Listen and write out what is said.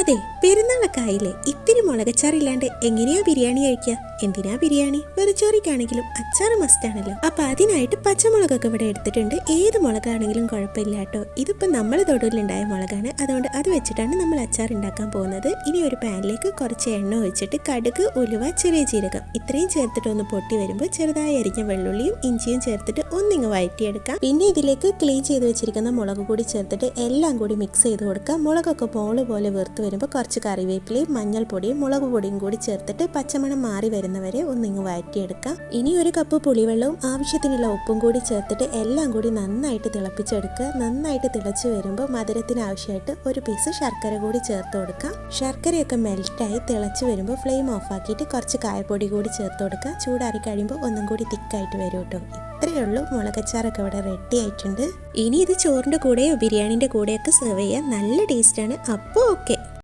അതെ, പെരുന്നാളൊക്കെ ആയില്ലേ, ഇത്തിരി മുളകച്ചാറില്ലാണ്ട് എങ്ങനെയാ ബിരിയാണി കഴിക്കുക? എന്തിനാ ബിരിയാണി, വെറുചോറിക്കാണെങ്കിലും അച്ചാറ് മസ്റ്റാണല്ലോ. അപ്പൊ അതിനായിട്ട് പച്ചമുളകൊക്കെ ഇവിടെ എടുത്തിട്ടുണ്ട്. ഏത് മുളകാണെങ്കിലും കുഴപ്പമില്ല കേട്ടോ. ഇതിപ്പോ നമ്മൾ തൊടുവിലുണ്ടായ മുളകാണ്, അതുകൊണ്ട് അത് വെച്ചിട്ടാണ് നമ്മൾ അച്ചാർ ഉണ്ടാക്കാൻ പോകുന്നത്. ഇനി ഒരു പാനിലേക്ക് കുറച്ച് എണ്ണ ഒഴിച്ചിട്ട് കടുക്, ഉലുവ, ചെറിയ ജീരകം ഇത്രയും ചേർത്തിട്ട് ഒന്ന് പൊട്ടി വരുമ്പോൾ ചെറുതായി അരിഞ്ഞ വെള്ളുള്ളിയും ഇഞ്ചിയും ചേർത്തിട്ട് ഒന്നിങ്ങ് വഴറ്റിയെടുക്കാം. പിന്നെ ഇതിലേക്ക് ക്ലീൻ ചെയ്ത് വെച്ചിരിക്കുന്ന മുളക് കൂടി ചേർത്തിട്ട് എല്ലാം കൂടി മിക്സ് ചെയ്ത് കൊടുക്കാം. മുളകൊക്കെ മോള് പോലെ വീർത്ത് വരുമ്പോൾ കുറച്ച് കറിവേപ്പിലയും മഞ്ഞൾപ്പൊടിയും മുളക് പൊടിയും കൂടി ചേർത്തിട്ട് പച്ചമണം മാറി വരുന്നവരെ ഒന്നിങ്ങ് വഴറ്റിയെടുക്കാം. ഇനി ഒരു കപ്പ് പുളിവെള്ളവും ആവശ്യത്തിനുള്ള ഉപ്പും കൂടി ചേർത്തിട്ട് എല്ലാം കൂടി നന്നായിട്ട് തിളപ്പിച്ചെടുക്കുക. നന്നായിട്ട് തിളച്ച് വരുമ്പോൾ മധുരത്തിന് ആവശ്യമായിട്ട് ഒരു പീസ് ശർക്കര കൂടി ചേർത്ത് കൊടുക്കാം. ശർക്കരയൊക്കെ മെൽറ്റായി തിളച്ച് വരുമ്പോൾ ഫ്ലെയിം ഓഫ് ആക്കിയിട്ട് കുറച്ച് കായപ്പൊടി കൂടി ചേർത്ത് കൊടുക്കുക. ചൂടാറി കഴിയുമ്പോൾ ഒന്നും കൂടി തിക്കായിട്ട് വരും കേട്ടോ. ഇത്രയേ ഉള്ളൂ, മുളകച്ചാറൊക്കെ ഇവിടെ റെഡി ആയിട്ടുണ്ട്. ഇനി ഇത് ചോറിൻ്റെ കൂടെയോ ബിരിയാണിൻ്റെ കൂടെയൊക്കെ സെർവ് ചെയ്യാൻ നല്ല ടേസ്റ്റാണ്. അപ്പോൾ ഓക്കെ.